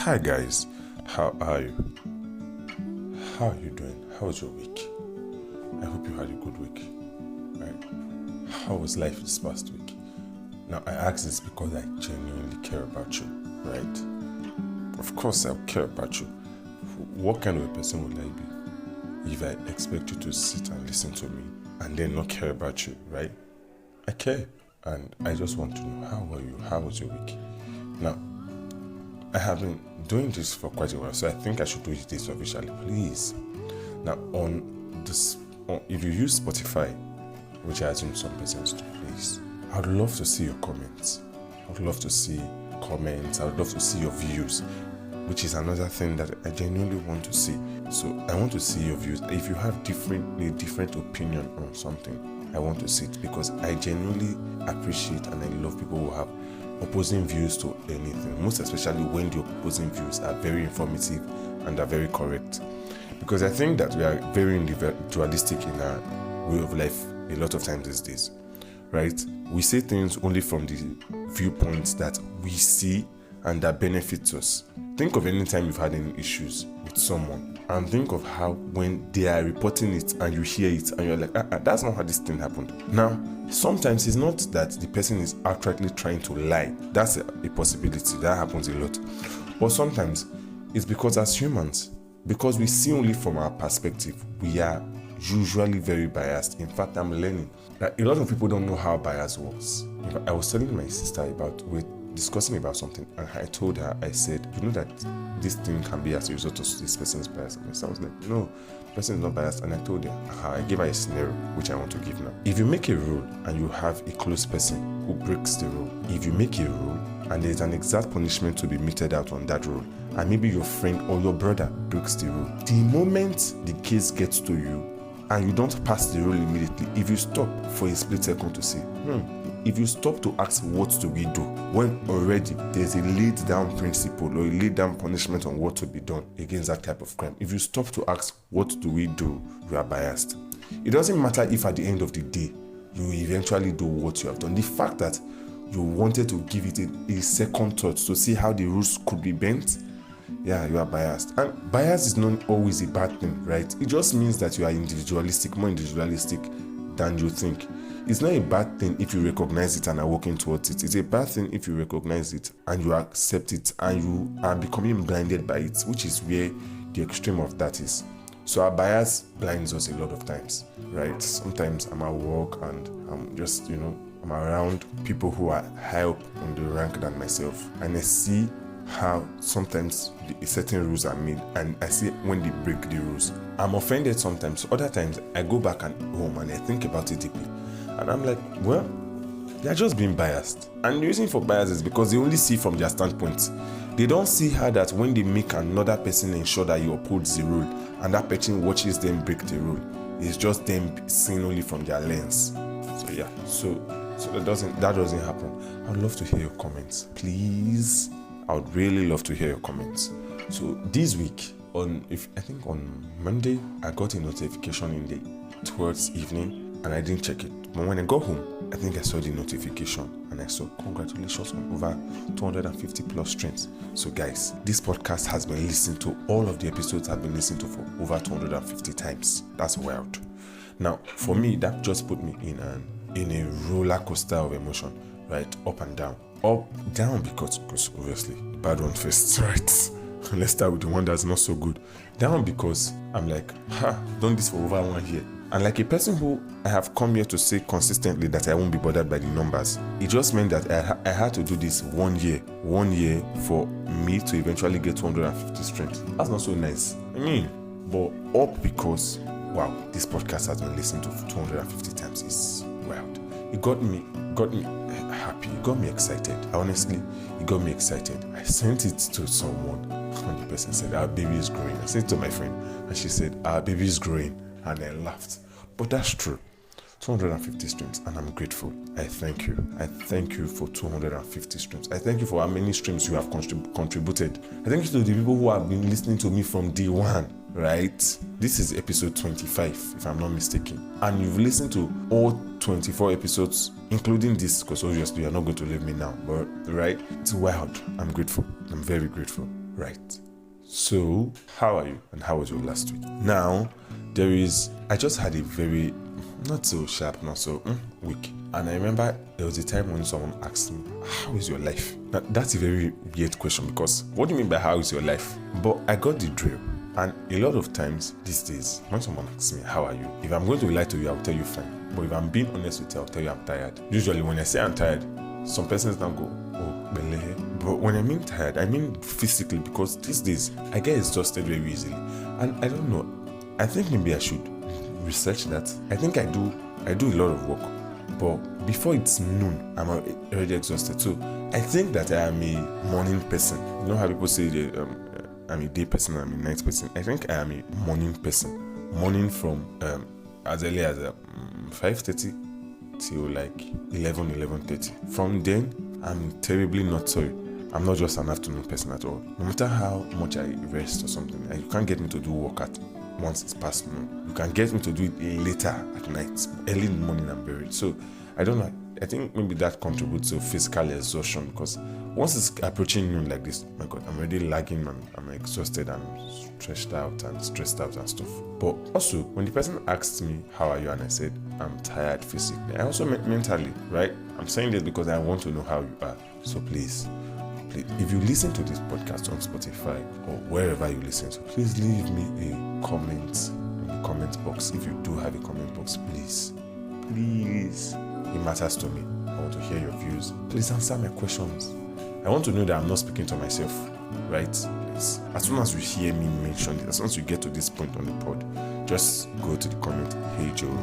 Hi guys, how are you? How are you doing? How was your week? I hope you had a good week. Right? How was life this past week? Now I ask this because I genuinely care about you, right? Of course I care about you. What kind of a person would I be if I expect you to sit and listen to me and then not care about you, right? I care, and I just want to know, how are you? How was your week? Now, I have been doing this for quite a while, so I think I should do this officially, please. Now, if you use Spotify, which I assume some persons do, please, I would love to see your comments. I would love to see comments. I would love to see your views, which is another thing that I genuinely want to see. So I want to see your views. If you have a different opinion on something, I want to see it, because I genuinely appreciate and I love people who have opposing views to anything, most especially when the opposing views are very informative and are very correct. Because I think that we are very individualistic in our way of life a lot of times these days, right? We say things only from the viewpoints that we see and that benefits us. Think of any time you've had any issues with someone, and think of how when they are reporting it and you hear it and you're like, that's not how this thing happened. Now, sometimes it's not that the person is outrightly trying to lie. That's a possibility. That happens a lot. But sometimes it's because as humans, because we see only from our perspective, we are usually very biased. In fact, I'm learning that a lot of people don't know how bias works. In fact, I was telling my sister we're discussing about something, and I told her, I said, you know that this thing can be as a result of this person's bias. And I was like, no, the person is not biased. And I told her, I gave her a scenario, which I want to give now. If you make a rule and you have a close person who breaks the rule, if you make a rule and there is an exact punishment to be meted out on that rule, and maybe your friend or your brother breaks the rule, the moment the case gets to you and you don't pass the rule immediately, if you stop for a split second to say, if you stop to ask what do we do, when already there's a laid down principle or a laid down punishment on what to be done against that type of crime, if you stop to ask what do we do, you are biased. It doesn't matter if at the end of the day you eventually do what you have done. The fact that you wanted to give it a second thought to see how the rules could be bent, yeah, you are biased. And bias is not always a bad thing, right? It just means that you are more individualistic than you think. It's not a bad thing if you recognize it and are working towards it. It's a bad thing if you recognize it and you accept it and you are becoming blinded by it, which is where the extreme of that is. So our bias blinds us a lot of times, right? Sometimes I'm at work and I'm just, I'm around people who are higher up in the rank than myself, and I see how sometimes certain rules are made, and I see when they break the rules. I'm offended sometimes. Other times I go back home and I think about it deeply, and I'm like, well, they're just being biased. And the reason for bias is because they only see from their standpoint. They don't see how that when they make another person ensure that you uphold the rule and that person watches them break the rule, it's just them seeing only from their lens. So yeah, so that doesn't happen. I'd love to hear your comments, please. I would really love to hear your comments. So this week, on Monday, I got a notification towards evening, and I didn't check it. But when I got home, I think I saw the notification, and I saw congratulations on over 250 plus streams. So guys, this podcast has been listened to. All of the episodes have been listened to for over 250 times. That's wild. Now, for me, that just put me in a roller coaster of emotion, right? Up and down. Up, down because obviously the bad one first, right? Let's start with the one that's not so good. Down because I'm like, done this for over 1 year. And like a person who I have come here to say consistently that I won't be bothered by the numbers, it just meant that I had to do this 1 year for me to eventually get 250 streams. That's not so nice. But up because, wow, this podcast has been listened to 250 times. It's wild. It got me happy. It got me excited. Honestly, it got me excited. I sent it to someone, and the person said, our baby is growing. I sent it to my friend, and she said, our baby is growing. And I laughed. But that's true. 250 streams, and I'm grateful. I thank you. I thank you for 250 streams. I thank you for how many streams you have contributed. I thank you to the people who have been listening to me from day one, right? This is episode 25, if I'm not mistaken. And you've listened to all 24 episodes, including this, because obviously you're not going to leave me now, but right? It's wild. I'm grateful. I'm very grateful, Right. So, how are you and how was your last week? Now, I just had a very, not so sharp, not so week. And I remember there was a time when someone asked me, how is your life? Now, that's a very weird question because what do you mean by how is your life? But I got the drill. And a lot of times these days, when someone asks me, how are you? If I'm going to lie to you, I'll tell you fine. But if I'm being honest with you, I'll tell you I'm tired. Usually when I say I'm tired, some persons now go, oh, bele. But when I mean tired, I mean physically, because these days I get exhausted very easily. And I don't know, I think maybe I should research that. I think I do a lot of work. But before it's noon, I'm already exhausted. So I think that I am a morning person. You know how people say I'm a day person, I'm a night person. I think I am a morning person. Morning from as early as 5:30 till like 11:30. From then, I'm terribly not sorry. I'm not just an afternoon person at all. No matter how much I rest or something, you can't get me to do work at once it's past noon. You can get me to do it later at night. Early in the morning, I'm buried. So I don't know. I think maybe that contributes to physical exhaustion because once it's approaching noon like this, my God, I'm already lagging and I'm exhausted and stretched out and stressed out and stuff. But also, when the person asked me, how are you? And I said, I'm tired physically. I also meant mentally, right? I'm saying this because I want to know how you are. So please, if you listen to this podcast on Spotify or wherever you listen to, please leave me a comment in the comment box. If you do have a comment box, please. It matters to me. I want to hear your views. Please answer my questions. I want to know that I'm not speaking to myself, right? Please. As soon as you hear me mention it, as soon as you get to this point on the pod, just go to the comment. Hey Joe,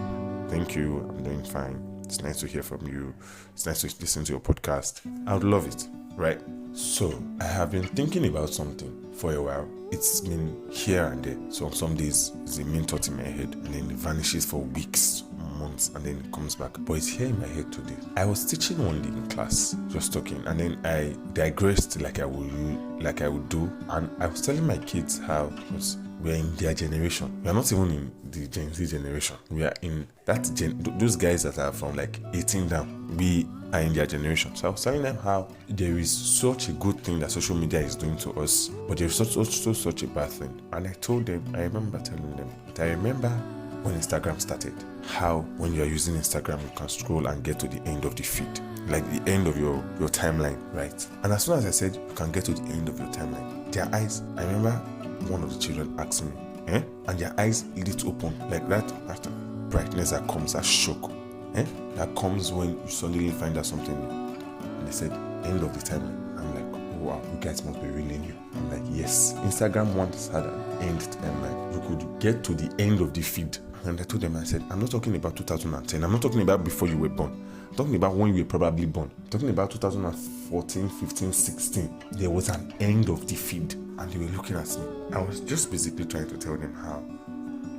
thank you. I'm doing fine. It's nice to hear from you. It's nice to listen to your podcast. I would love it, right? So I have been thinking about something for a while. It's been here and there. So on some days, it's a main thought in my head and then it vanishes for weeks, months, and then it comes back. But it's here in my head today. I was teaching one day in class, just talking, and then I digressed like I would do. And I was telling my kids how, because we're in their generation. We are not even in the Gen Z generation. We are in that those guys that are from like 18 down. We are in their generation. So I was telling them how there is such a good thing that social media is doing to us, but there is also such a bad thing. And I remember telling them that I remember when Instagram started, how when you're using Instagram, you can scroll and get to the end of the feed, like the end of your timeline, right? And as soon as I said you can get to the end of your timeline, their eyes, I remember one of the children asked me, and their eyes lit open like that brightness that comes, that shock, that comes when you suddenly find out something new. And they said, end of the timeline. I'm like, oh, wow, you guys must be really new. I'm like, yes, Instagram once had an end timeline. You could get to the end of the feed. And I told them, I said, I'm not talking about 2010. I'm not talking about before you were born. I'm talking about when you were probably born. I'm talking about 2014, 15, 16. There was an end of the feed. And they were looking at me. I was just basically trying to tell them how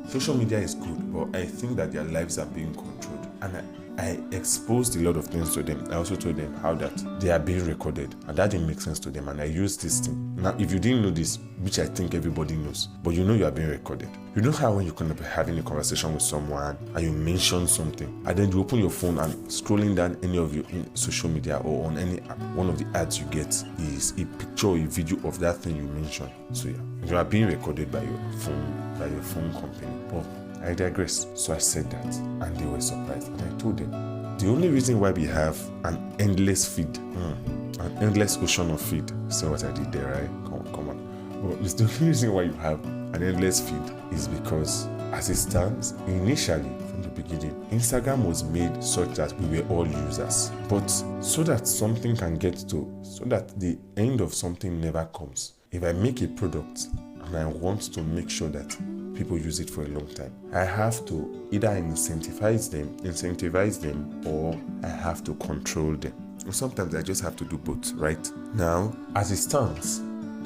social media is good, but I think that their lives are being controlled. And I exposed a lot of things to them. I also told them how that they are being recorded, and that didn't make sense to them. And I used this thing. Now, if you didn't know this, which I think everybody knows, but you know you are being recorded. You know how when you're going to be having a conversation with someone and you mention something, and then you open your phone and scrolling down any of your social media or on any one of the ads you get is a picture or a video of that thing you mentioned. So yeah, you are being recorded by your phone company. But I digress. So I said that and they were surprised, and I told them the only reason why we have an endless feed, an endless ocean of feed. See what I did there, right? Come on. But it's the only reason why you have an endless feed is because as it stands, initially from the beginning, Instagram was made such that we were all users. But so that something can get to, so that the end of something never comes. If I make a product and I want to make sure that people use it for a long time, I have to either incentivize them, or I have to control them. And sometimes I just have to do both, right? Now, as it stands,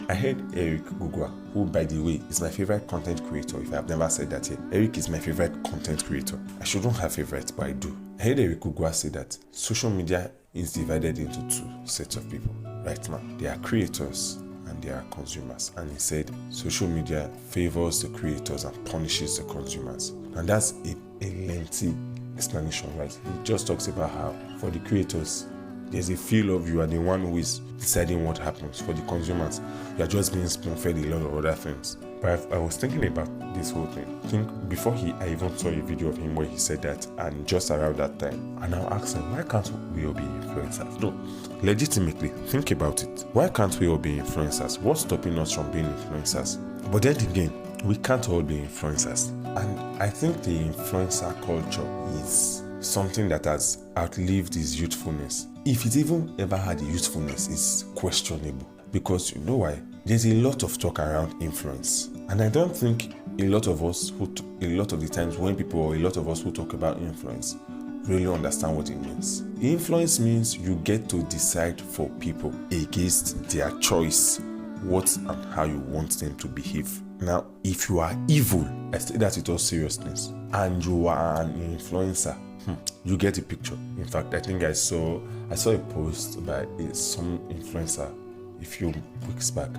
I heard Eric Gugwa, who, by the way, is my favorite content creator. If I've never said that yet, Eric is my favorite content creator. I shouldn't have favorites, but I do. I heard Eric Gugwa say that social media is divided into two sets of people right now. There are creators and there are consumers. And he said social media favors the creators and punishes the consumers. And that's a lengthy explanation, right? He just talks about how for the creators, there's a feel of you are the one who is deciding what happens. For the consumers, you are just being spoon-fed a lot of other things. But I was thinking about this whole thing. I think before I even saw a video of him where he said that, and just around that time, and I asked him, why can't we all be influencers? No, legitimately, think about it. Why can't we all be influencers? What's stopping us from being influencers? But then again, we can't all be influencers. And I think the influencer culture is something that has outlived its youthfulness. If it even ever had a youthfulness, it's questionable. Because you know why? There's a lot of talk around influence. And I don't think a lot of the times when people, or a lot of us who talk about influence, really understand what it means. Influence means you get to decide for people against their choice what and how you want them to behave. Now, if you are evil, I say that with all seriousness, and you are an influencer, you get a picture. In fact, I think I saw a post by some influencer a few weeks back,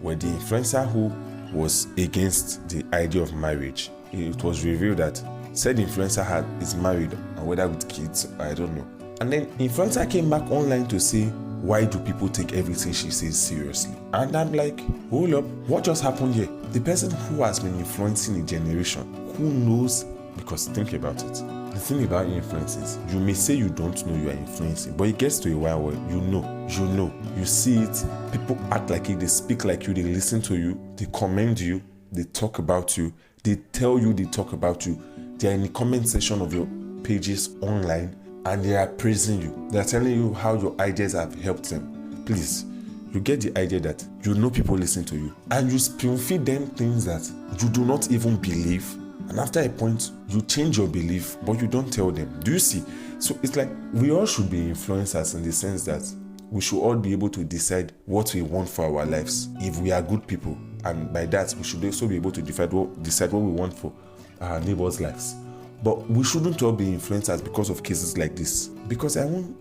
where the influencer who was against the idea of marriage, it was revealed that said influencer is married, and whether with kids, I don't know. And then influencer came back online to say, why do people take everything she says seriously? And I'm like, hold up, what just happened here? The person who has been influencing a generation, who knows, because think about it. The thing about influence is, you may say you don't know you are influencing, but it gets to a while where you know, you see it, people act like it, they speak like you, they listen to you, they commend you, they talk about you, they tell you they talk about you, they are in the comment section of your pages online, and they are praising you. They are telling you how your ideas have helped them. Please, you get the idea that you know people listen to you, and you spoon feed them things that you do not even believe. And after a point, you change your belief, but you don't tell them. Do you see? So it's like we all should be influencers in the sense that we should all be able to decide what we want for our lives if we are good people. And by that, we should also be able to decide what we want for our neighbors' lives. But we shouldn't all be influencers because of cases like this. Because I won't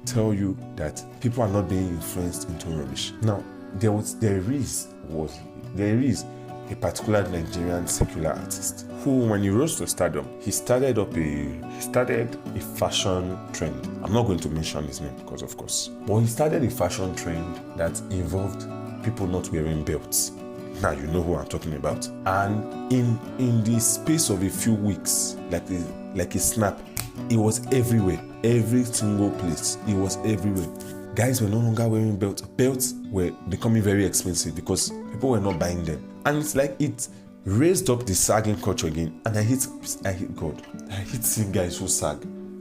tell you that people are not being influenced into rubbish. Now, there is a particular Nigerian secular artist who, when he rose to stardom, he started a fashion trend. I'm not going to mention his name because, of course, but he started a fashion trend that involved people not wearing belts. Now you know who I'm talking about. And in the space of a few weeks, like a snap, it was everywhere. Every single place, it was everywhere. Guys were no longer wearing belts. Belts were becoming very expensive because people were not buying them. And it's like it raised up the sagging culture again. And I hate God. I hate seeing guys who sag.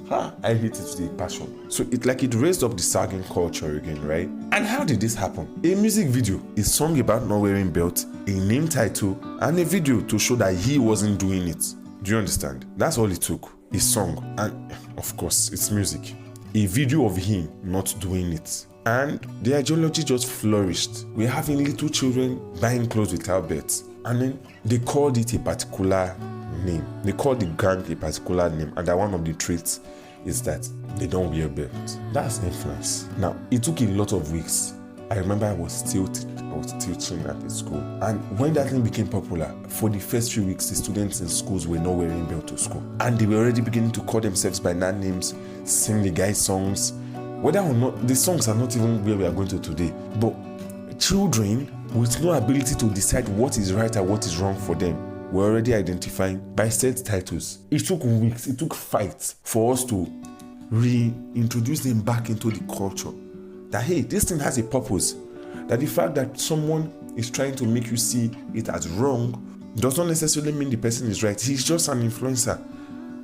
I hate it with a passion. So it raised up the sagging culture again, right? And how did this happen? A music video, a song about not wearing belts, a name title, and a video to show that he wasn't doing it. Do you understand? That's all it took. A song, and of course, it's music. A video of him not doing it. And the ideology just flourished. We're having little children buying clothes without belts. And then they called it a particular name. They called the gang a particular name. And that one of the traits is that they don't wear belts. That's influence. Now, it took a lot of weeks. I remember I was still teaching at the school. And when that thing became popular, for the first few weeks, the students in schools were not wearing belts to school. And they were already beginning to call themselves by names, sing the guy's songs. Whether or not, the songs are not even where we are going to today. But children with no ability to decide what is right and what is wrong for them were already identifying by set titles. It took weeks, it took fights for us to reintroduce them back into the culture. That, hey, this thing has a purpose. That the fact that someone is trying to make you see it as wrong does not necessarily mean the person is right. He's just an influencer.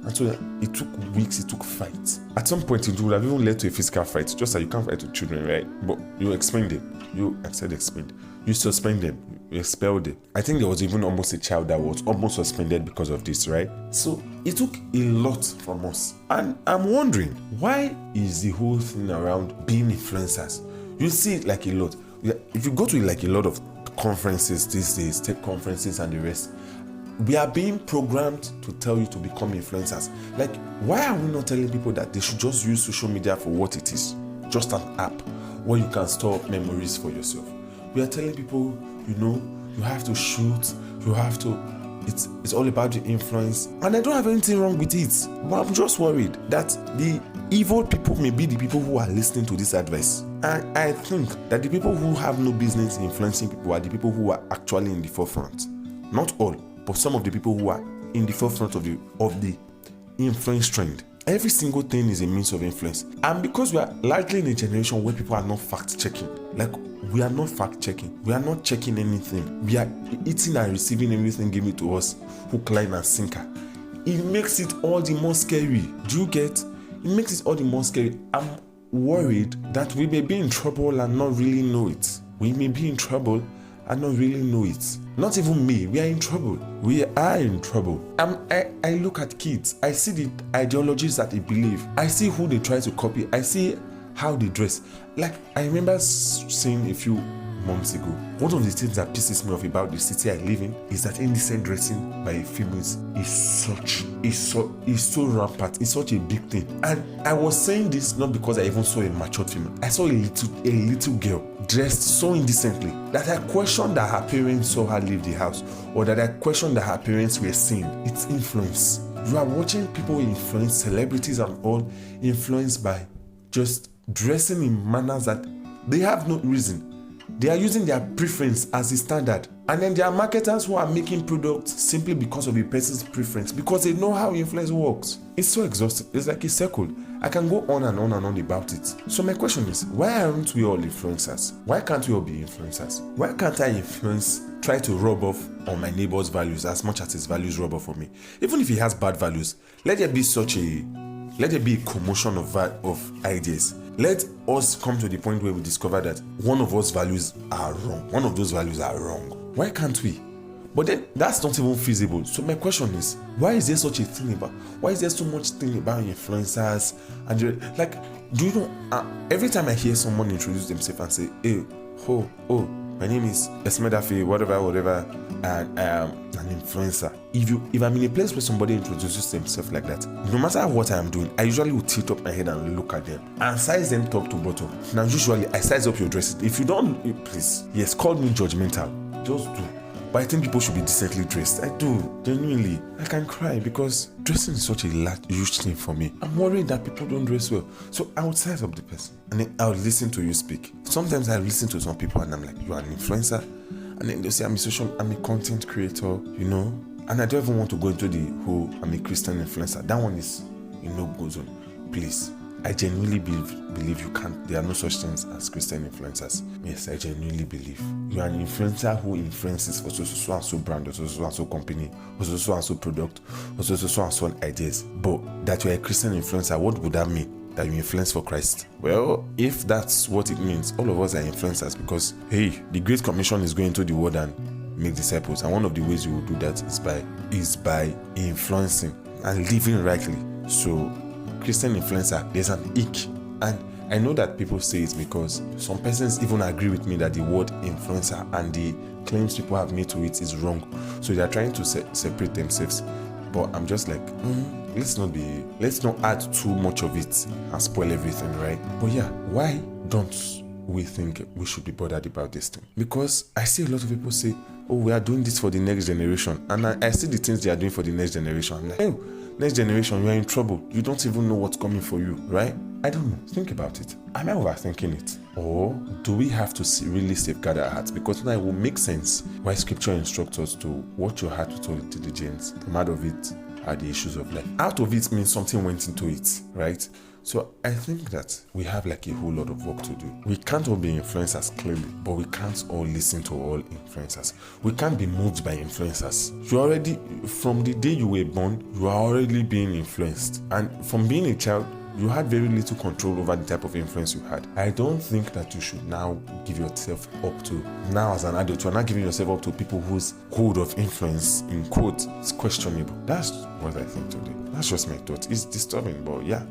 And so it took weeks, it took fights. At some point, it would have even led to a physical fight, just like you can't fight with children, right? But you explain them. You suspend them. You expel them. I think there was even almost a child that was almost suspended because of this, right? So it took a lot from us. And I'm wondering, why is the whole thing around being influencers? You see it like a lot. If you go to like a lot of conferences these days, tech conferences and the rest, we are being programmed to tell you to become influencers. Like, why are we not telling people that they should just use social media for what it is? Just an app where you can store memories for yourself. We are telling people, you have to shoot, it's all about the influence. And I don't have anything wrong with it. But I'm just worried that the evil people may be the people who are listening to this advice. And I think that the people who have no business influencing people are the people who are actually in the forefront. Not all, but some of the people who are in the forefront of the influence trend. Every single thing is a means of influence. And because we are largely in a generation where people are not fact-checking, like we are not fact-checking, we are not checking anything, we are eating and receiving everything given to us, hook, line and sinker. It makes it all the more scary. Do you get? It makes it all the more scary. I'm worried that we may be in trouble and not really know it. We may be in trouble and not really know it. Not even me, we are in trouble. We are in trouble. I look at kids, I see the ideologies that they believe. I see who they try to copy. I see how they dress. Like, I remember seeing a few months ago, one of the things that pisses me off about the city I live in is that indecent dressing by females is so rampant. It's such a big thing. And I was saying this not because I even saw a matured female. I saw a little girl dressed so indecently that I questioned that her parents saw her leave the house, or that I questioned that her parents were seeing. It's influence. You are watching people influence, celebrities and all, influenced by just dressing in manners that they have no reason. They are using their preference as a standard. And then there are marketers who are making products simply because of a person's preference, because they know how influence works. It's so exhausting. It's like a circle. I can go on and on and on about it. So my question is, why aren't we all influencers? Why can't we all be influencers? Why can't I try to rub off on my neighbor's values as much as his values rub off on me? Even if he has bad values, let there be a commotion of ideas. Let us come to the point where we discover that one of us values are wrong. One of those values are wrong. Why can't we? But then that's not even feasible. So my question is, why is there such a thing about? Why is there so much thing about influencers? And like, do you know? Every time I hear someone introduce themselves and say, "Hey, my name is Esmedafe, whatever, and I am an influencer." If I'm in a place where somebody introduces themselves like that, no matter what I am doing, I usually will tilt up my head and look at them and size them top to bottom. Now, usually I size up your dressing. If you don't, please, yes, call me judgmental. Just do. But I think people should be decently dressed. I do, genuinely. I can cry because dressing is such a huge thing for me. I'm worried that people don't dress well. So I would size up the person and then I would listen to you speak. Sometimes I listen to some people and I'm like, "You are an influencer?" And then they'll say, I'm a content creator, you know. And I don't even want to go into the whole, I'm a Christian influencer. That one is, go zone. Please. I genuinely believe you can't. There are no such things as Christian influencers. Yes, I genuinely believe you are an influencer who influences for so and so brand, or so and so company, or so and so product, or so and so ideas. But that you are a Christian influencer, what would that mean? That you influence for Christ? Well, if that's what it means, all of us are influencers because, hey, the Great Commission is going to the world and make disciples, and one of the ways you will do that is by influencing and living rightly. So, Christian influencer, there's an ick, and I know that people say it because some persons even agree with me that the word influencer and the claims people have made to it is wrong, so they are trying to separate themselves. But I'm just like, let's not add too much of it and spoil everything, right? But yeah, why don't we think we should be bothered about this thing? Because I see a lot of people say, "Oh, we are doing this for the next generation," and I see the things they are doing for the next generation. I'm like, "Hey, next generation, you are in trouble. You don't even know what's coming for you," right? I don't know. Think about it. Am I overthinking it? Or do we have to really safeguard our hearts? Because now it will make sense why scripture instructs us to watch your heart with all intelligence. Come out of it are the issues of life. Out of it means something went into it, right? So I think that we have like a whole lot of work to do. We can't all be influencers clearly, but we can't all listen to all influencers. We can't be moved by influencers. You already, from the day you were born, you are already being influenced. And from being a child, you had very little control over the type of influence you had. I don't think that you should now give yourself up to, now as an adult, you're not giving yourself up to people whose code of influence, in quote, is questionable. That's what I think today. That's just my thought. It's disturbing, but yeah.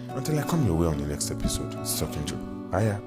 Until I come your way on the next episode, it's Talking Joe. Hiya.